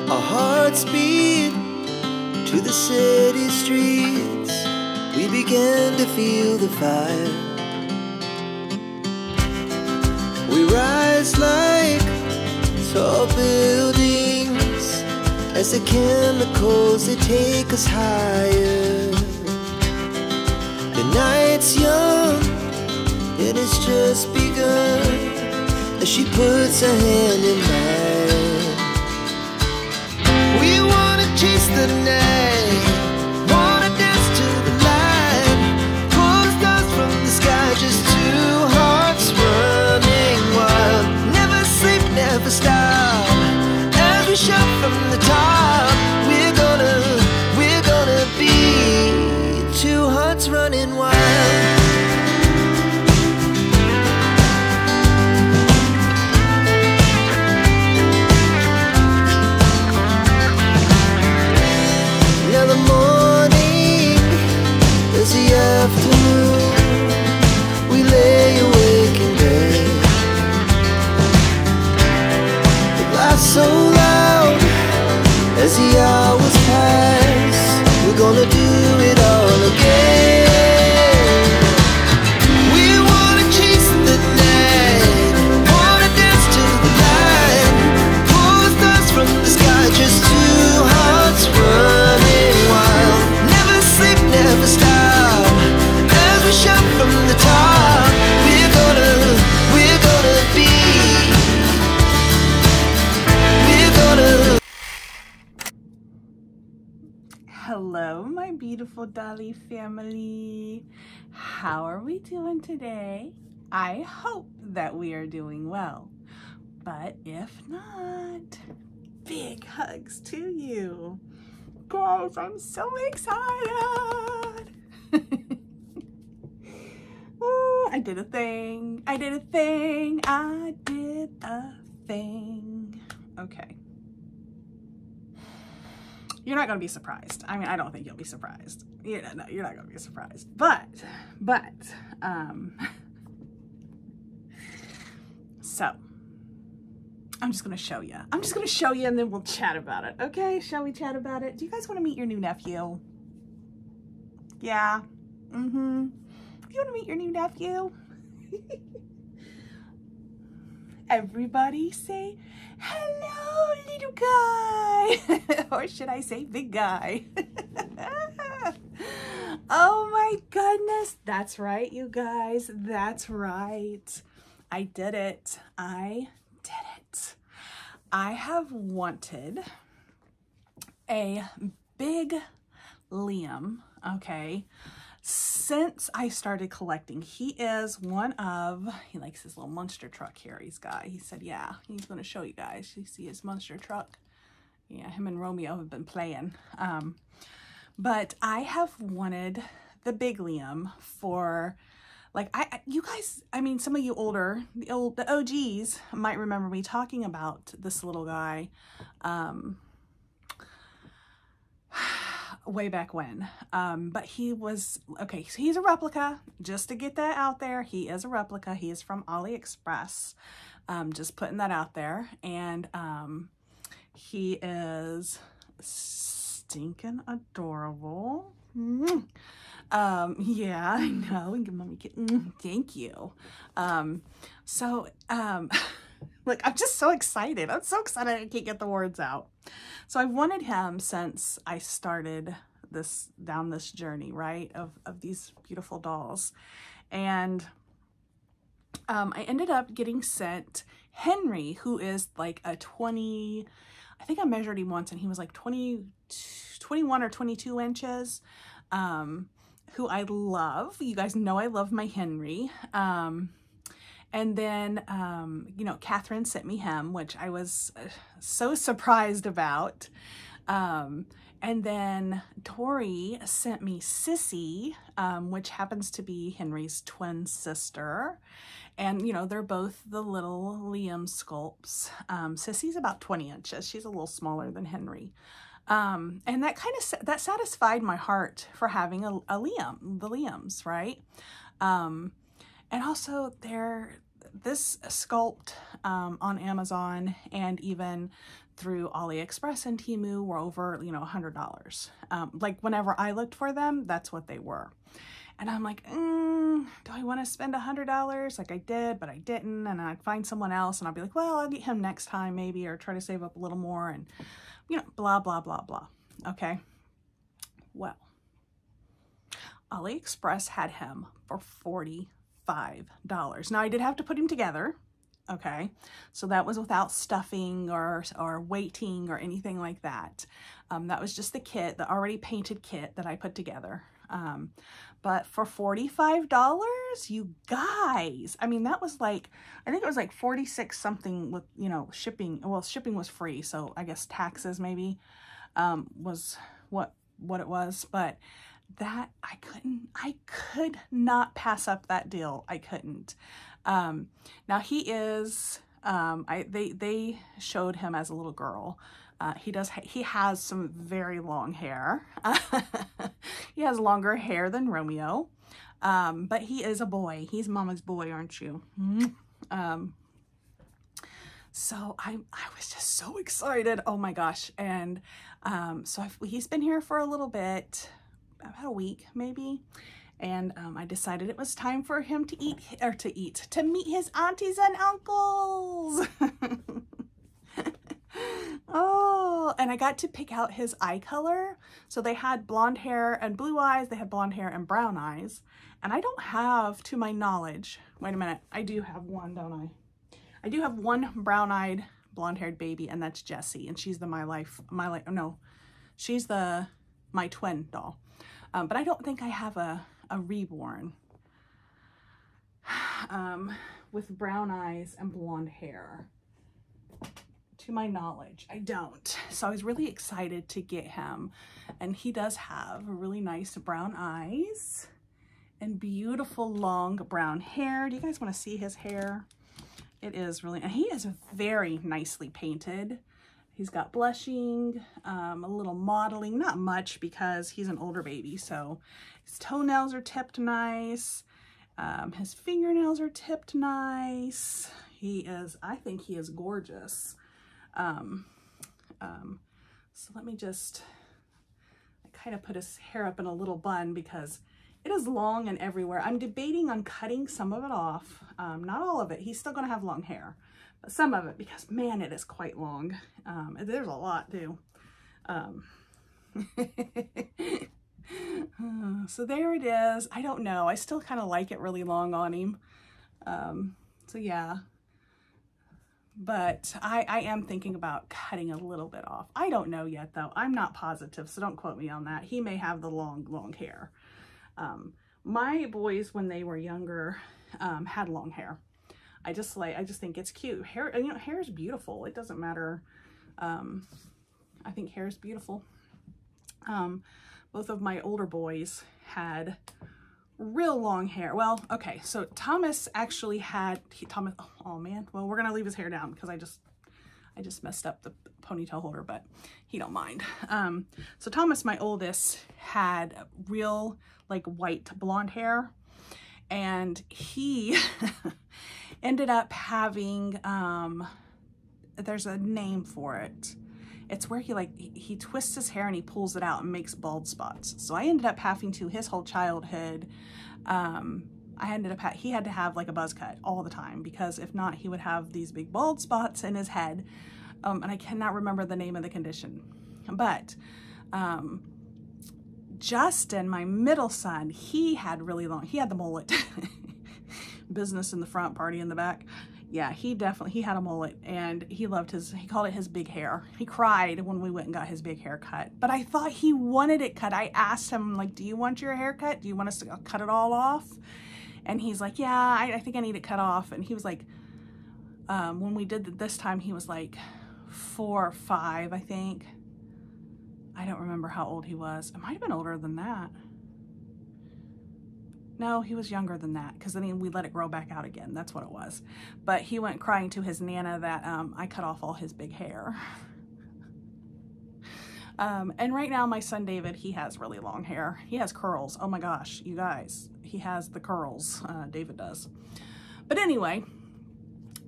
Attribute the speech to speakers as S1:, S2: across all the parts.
S1: Our hearts beat to the city streets. We began to feel the fire. We rise like tall buildings as the chemicals, they take us higher. The night's young, it has just begun, as she puts her hand in mine. We wanna chase the night, wanna dance to the light, pull the stars from the sky, just two hearts running wild. Never sleep, never stop, as we shout from the top. We're gonna be two hearts running wild. Now the morning is the afternoon. We lay awake in bed. The laughs so loud as the hours pass. We're gonna do it all again. We wanna chase the night, wanna dance to the light, pull the stars from the sky, just two hearts running wild. Never sleep, never stop, as we shout from the top. We're gonna be, we're gonna.
S2: Hello, my beautiful Dolly family. How are we doing today? I hope that we are doing well, but if not, big hugs to you. Guys, I'm so excited. Oh, I did a thing. I did a thing. I did a thing. Okay. You're not going to be surprised. I mean, I don't think you'll be surprised. You're not going to be surprised. But, so, I'm just going to show you. I'm just going to show you and then we'll chat about it. Okay? Shall we chat about it? Do you guys want to meet your new nephew? Yeah? Mm-hmm. You want to meet your new nephew? Everybody say, hello, little guy. Or should I say big guy? Oh my goodness. That's right, you guys. That's right. I did it. I did it. I have wanted a big Liam, okay, since I started collecting. He is he likes his little monster truck here he said, yeah, he's going to show you guys. You see his monster truck? Yeah, him and Romeo have been playing. But I have wanted the big Liam for, like, you guys, I mean, some of you older, the OGs might remember me talking about this little guy, way back when, but he was, okay, so he's a replica, just to get that out there. He is a replica. He is from AliExpress, just putting that out there. And he is stinking adorable. Yeah, I know. Mommy, thank you. Look, I'm just so excited. I'm so excited I can't get the words out. So I wanted him since I started down this journey, right, of these beautiful dolls. And I ended up getting sent Henry, who is like a 20, I think I measured him once and he was like 21 or 22 inches, who I love. You guys know I love my Henry. And then, you know, Catherine sent me him, which I was so surprised about. And then Tori sent me Sissy, which happens to be Henry's twin sister. And, you know, they're both the little Liam sculpts. Sissy's about 20 inches. She's a little smaller than Henry. And that kind of, that satisfied my heart for having a Liam, the Liams, right? And also this sculpt on Amazon and even through AliExpress and Temu were over, you know, $100. Like whenever I looked for them, that's what they were. And I'm like, do I want to spend $100? Like I did, but I didn't. And I'd find someone else and I'll be like, well, I'll get him next time maybe, or try to save up a little more and, you know, blah, blah, blah, blah. Okay. Well, AliExpress had him for $45. Now I did have to put him together. Okay. So that was without stuffing or weighting or anything like that. That was just the kit, the already painted kit that I put together. But for $45, you guys, I mean, that was like, I think it was like 46 something with, you know, shipping. Well, shipping was free. So I guess taxes maybe, was what it was, but that I could not pass up that deal. I couldn't. Now he is, they showed him as a little girl. He has some very long hair. He has longer hair than Romeo. But he is a boy. He's mama's boy, aren't you? So I was just so excited. Oh my gosh. And, so he's been here for a little bit, about a week maybe. And, I decided it was time for him to to meet his aunties and uncles. Oh, and I got to pick out his eye color. So they had blonde hair and blue eyes. They had blonde hair and brown eyes. And I don't have, to my knowledge, wait a minute, I do have one, don't I? I do have one brown-eyed, blonde-haired baby, and that's Jessie. And she's the she's my twin doll. But I don't think I have a Reborn with brown eyes and blonde hair. To my knowledge, I don't. So I was really excited to get him. And he does have really nice brown eyes and beautiful long brown hair. Do you guys want to see his hair? It is really, and he is very nicely painted. He's got blushing, a little modeling, not much because he's an older baby. So his toenails are tipped nice. His fingernails are tipped nice. I think he is gorgeous. So let me just, I kind of put his hair up in a little bun because it is long and everywhere. I'm debating on cutting some of it off. Not all of it. He's still going to have long hair, but some of it, because man, it is quite long. There's a lot too. So there it is. I don't know. I still kind of like it really long on him. So yeah. But I am thinking about cutting a little bit off. I don't know yet though. I'm not positive, so don't quote me on that. He may have the long hair. My boys, when they were younger, had long hair. I just think it's cute. Hair, you know, hair is beautiful. It doesn't matter. I think hair is beautiful. Both of my older boys had real long hair. Well, okay, so Thomas actually had, oh man, well, we're gonna leave his hair down because I just messed up the ponytail holder, but he don't mind. So Thomas, my oldest, had real like white blonde hair, and he ended up having, there's a name for it. It's where he twists his hair and he pulls it out and makes bald spots. So I ended up having to, his whole childhood, he had to have like a buzz cut all the time, because if not, he would have these big bald spots in his head. And I cannot remember the name of the condition. But Justin, my middle son, he had the mullet. Business in the front, party in the back. Yeah, he had a mullet, and he called it his big hair. He cried when we went and got his big hair cut, but I thought he wanted it cut. I asked him, like, do you want your hair cut? Do you want us to cut it all off? And he's like, yeah, I think I need it cut off. And he was like, when we did this time, he was like 4 or 5, I think. I don't remember how old he was. It might have been older than that. No, he was younger than that, because then we let it grow back out again. That's what it was. But he went crying to his Nana that I cut off all his big hair. And right now, my son David, he has really long hair. He has curls. Oh my gosh, you guys. He has the curls. David does. But anyway,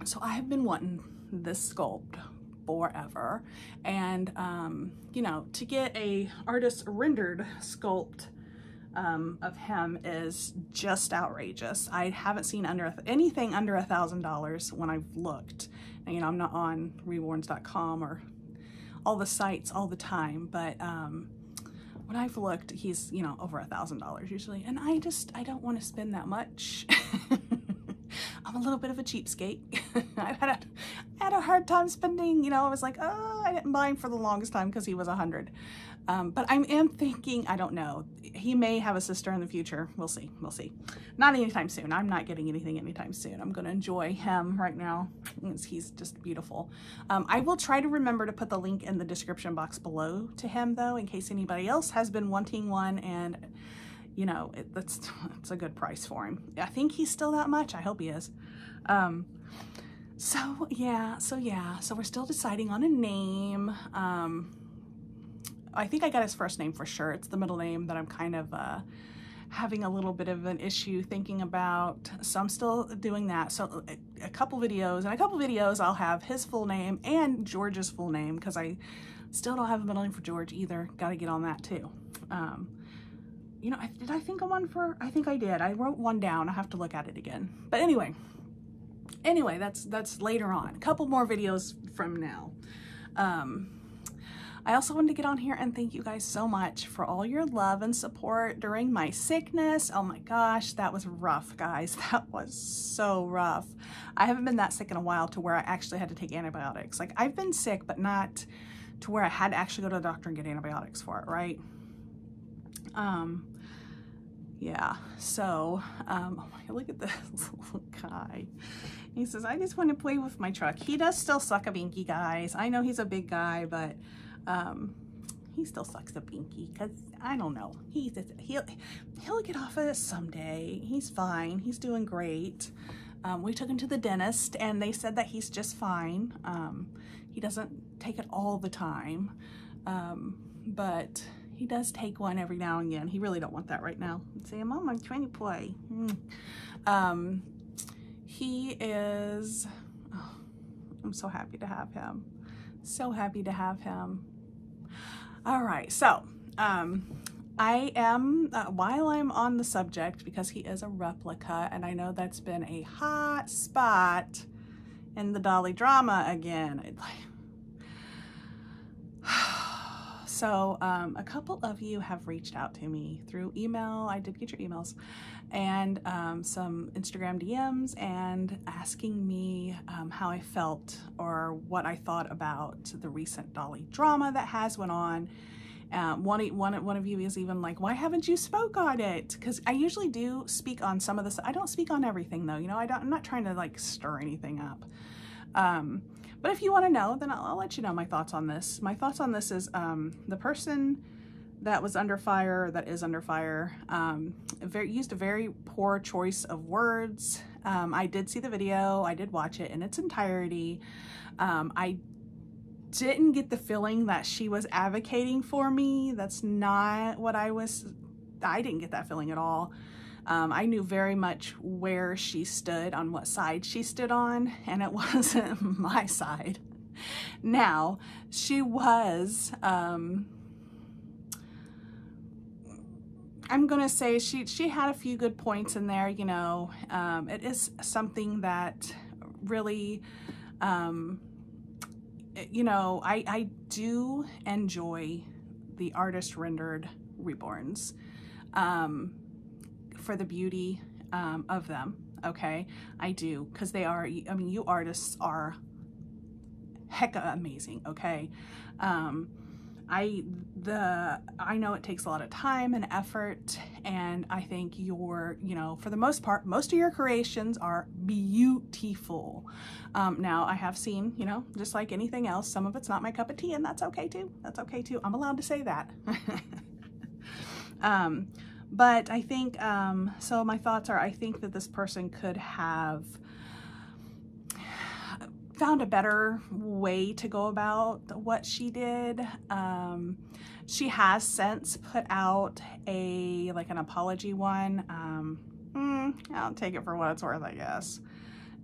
S2: So I have been wanting this sculpt forever, and you know, to get a artist rendered sculpt of him is just outrageous. I haven't seen anything under $1,000 when I've looked. And, you know, I'm not on reborns.com or all the sites all the time, but when I've looked, he's, you know, over $1,000 usually, and I don't want to spend that much. I'm a little bit of a cheapskate. I had a hard time spending, you know, I was like, oh, I didn't buy him for the longest time because he was 100. But I am thinking, I don't know, he may have a sister in the future. We'll see, we'll see. Not anytime soon. I'm not getting anything anytime soon. I'm gonna enjoy him right now. He's just beautiful. I will try to remember to put the link in the description box below to him though, in case anybody else has been wanting one, and you know, it's a good price for him. I think he's still that much. I hope he is. So we're still deciding on a name. I think I got his first name for sure. It's the middle name that I'm kind of having a little bit of an issue thinking about. So I'm still doing that. So a couple videos, I'll have his full name and George's full name, because I still don't have a middle name for George either. Got to get on that too. You know, did I think of one for, I think I did. I wrote one down. I have to look at it again. But anyway, that's later on. A couple more videos from now. I also wanted to get on here and thank you guys so much for all your love and support during my sickness. Oh my gosh, that was rough, guys. That was so rough. I haven't been that sick in a while to where I actually had to take antibiotics. Like, I've been sick, but not to where I had to actually go to the doctor and get antibiotics for it, right? Yeah, so, oh my, look at this little guy. He says, I just want to play with my truck. He does still suck a binky, guys. I know he's a big guy, but he still sucks a binky, because I don't know. He'll get off of this someday. He's fine. He's doing great. We took him to the dentist, and they said that he's just fine. He doesn't take it all the time, but he does take one every now and again. He really don't want that right now. Say, Mom, I'm trying to play. He is, oh, I'm so happy to have him. So happy to have him. All right, so I am, while I'm on the subject, because he is a replica, and I know that's been a hot spot in the Dolly Drama again. So a couple of you have reached out to me through email. I did get your emails, and some Instagram DMs, and asking me how I felt or what I thought about the recent Dolly Drama that has went on. One of you is even like, why haven't you spoke on it? Because I usually do speak on some of this. I don't speak on everything though. You know, I'm not trying to like stir anything up. But if you want to know, then I'll let you know my thoughts on this. My thoughts on this is the person that was under fire, that is under fire, used a very poor choice of words. I did see the video. I did watch it in its entirety. I didn't get the feeling that she was advocating for me. That's not what I didn't get that feeling at all. I knew very much where she stood, on what side she stood on, and it wasn't my side. Now, she was, I'm gonna say she had a few good points in there, you know. It is something that really, you know, I do enjoy the artist rendered reborns. For the beauty of them, okay? I do, because they are, I mean, you artists are hecka amazing, okay? I know it takes a lot of time and effort, and I think you know, for the most part, most of your creations are beautiful. Now, I have seen, you know, just like anything else, some of it's not my cup of tea, and that's okay too. That's okay too. I'm allowed to say that. But I think, so my thoughts are, I think that this person could have found a better way to go about what she did. She has since put out like an apology one. I'll take it for what it's worth, I guess.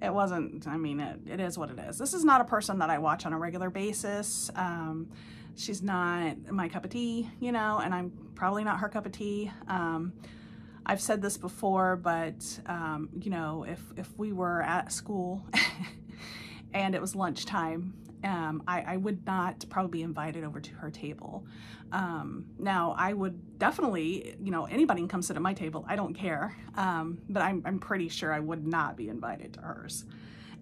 S2: it wasn't, I mean, it is what it is. This is not a person that I watch on a regular basis. She's not my cup of tea, you know, and I'm probably not her cup of tea. I've said this before, but, you know, if we were at school and it was lunchtime, I would not probably be invited over to her table. Now, I would definitely, you know, anybody can come sit at my table. I don't care. But I'm pretty sure I would not be invited to hers.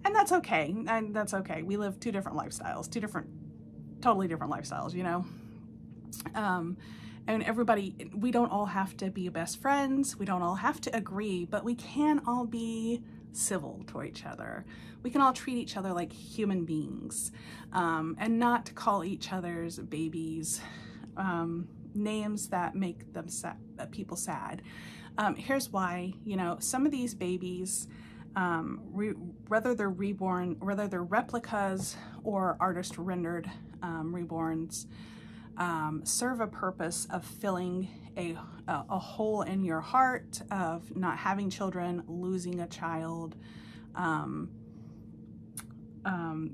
S2: And that's okay. And that's okay. We live two different lifestyles, totally different lifestyles, you know? And everybody, we don't all have to be best friends. We don't all have to agree, but we can all be civil to each other. We can all treat each other like human beings, and not call each other's babies names that make them people sad. Here's why, you know, some of these babies, whether they're reborn, whether they're replicas or artist rendered reborns, serve a purpose of filling a hole in your heart of not having children, losing a child,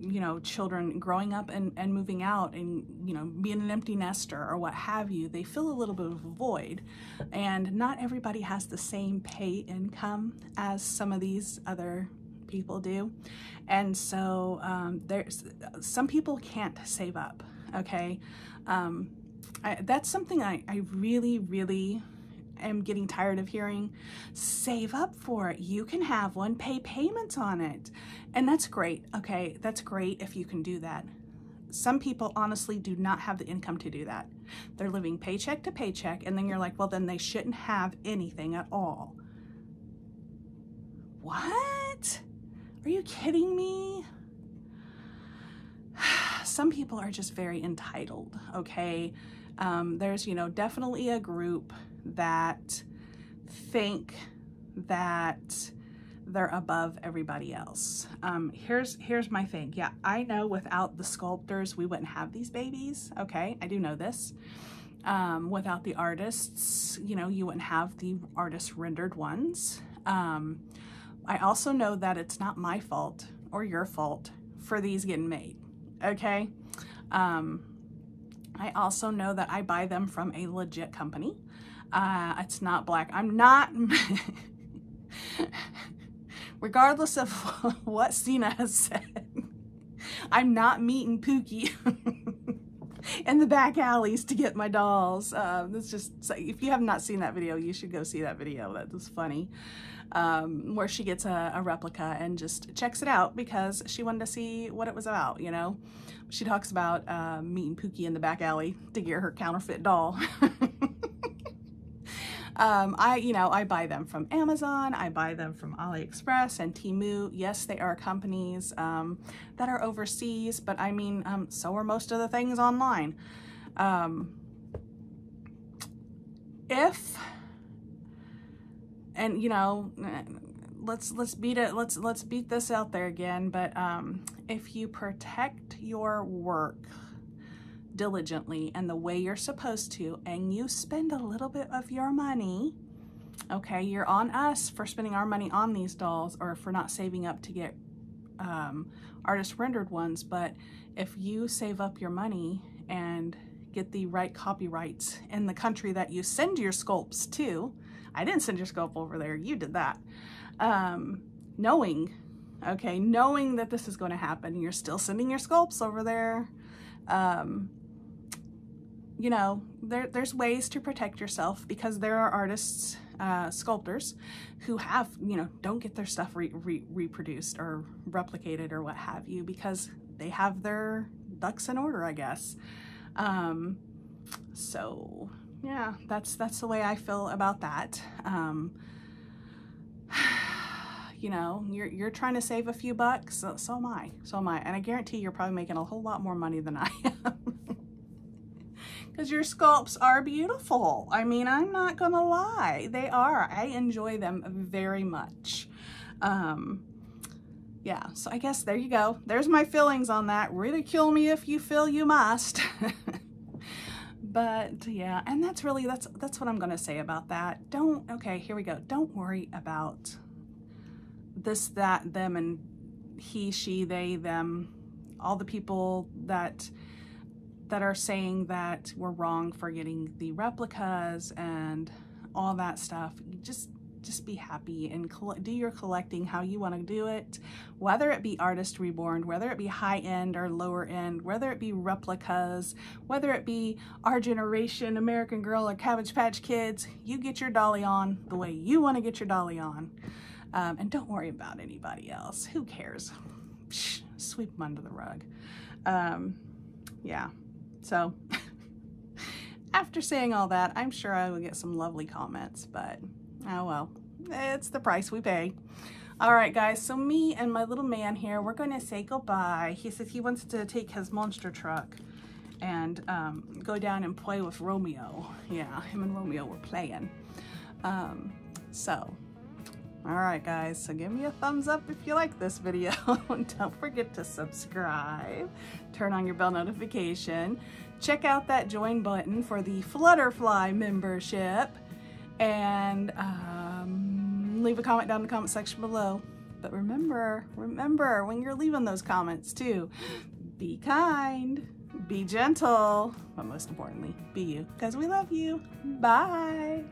S2: you know, children growing up and moving out and, you know, being an empty nester or what have you. They fill a little bit of a void, and not everybody has the same pay income as some of these other people do. And so there's some people can't save up. Okay. That's something I really am getting tired of hearing. Save up for it. You can have one, pay payments on it. And that's great. Okay. That's great if you can do that. Some people honestly do not have the income to do that. They're living paycheck to paycheck. And then you're like, well, then they shouldn't have anything at all. What? Are you kidding me? Some people are just very entitled, okay? There's, you know, definitely a group that think that they're above everybody else. Here's my thing. Yeah, I know without the sculptors, we wouldn't have these babies, okay? I do know this. Without the artists, you know, you wouldn't have the artist rendered ones. I also know that it's not my fault or your fault for these getting made. Okay. I also know that I buy them from a legit company. It's not black. I'm not, regardless of what Sina has said, I'm not meeting Pookie in the back alleys to get my dolls. That's just, if you have not seen that video, you should go see that video. That was funny. Where she gets a replica and just checks it out because she wanted to see what it was about, you know. She talks about meeting Pookie in the back alley to get her counterfeit doll. I buy them from Amazon, I buy them from AliExpress and Temu. Yes, they are companies that are overseas, but I mean, so are most of the things online. And you know, let's beat this out there again, but if you protect your work diligently and the way you're supposed to, and you spend a little bit of your money, okay, you're on us for spending our money on these dolls or for not saving up to get artist rendered ones. But if you save up your money and get the right copyrights in the country that you send your sculpts to, I didn't send your sculpt over there, you did that, knowing that this is going to happen, and you're still sending your sculpts over there, you know, there's ways to protect yourself, because there are artists, sculptors who have, you know, don't get their stuff reproduced or replicated or what have you, because they have their ducks in order, I guess. So yeah, that's the way I feel about that. You know, you're trying to save a few bucks, so am I, and I guarantee you're probably making a whole lot more money than I am. Because your sculpts are beautiful. I mean, I'm not gonna lie, they are. I enjoy them very much. Yeah, so I guess there you go. There's my feelings on that. Ridicule me if you feel you must. But yeah, and that's what I'm gonna say about that. Okay, here we go. Don't worry about this, that, them, and he, she, they, them, all the people that are saying that we're wrong for getting the replicas and all that stuff. Just be happy and do your collecting how you want to do it, whether it be artist reborn, whether it be high-end or lower end, whether it be replicas, whether it be our generation, American Girl or Cabbage Patch Kids. You get your dolly on the way you want to get your dolly on, and don't worry about anybody else. Who cares? Psh, sweep them under the rug. Yeah, so after saying all that, I'm sure I will get some lovely comments, but oh well, it's the price we pay. All right, guys, so me and my little man here, we're going to say goodbye. He says he wants to take his monster truck and go down and play with Romeo. Yeah, him and Romeo were playing. All right, guys, so give me a thumbs up if you like this video. Don't forget to subscribe, turn on your bell notification, check out that join button for the Flutterfly membership, and leave a comment down in the comment section below. But remember, when you're leaving those comments too, be kind, be gentle, but most importantly, be you, because we love you. Bye.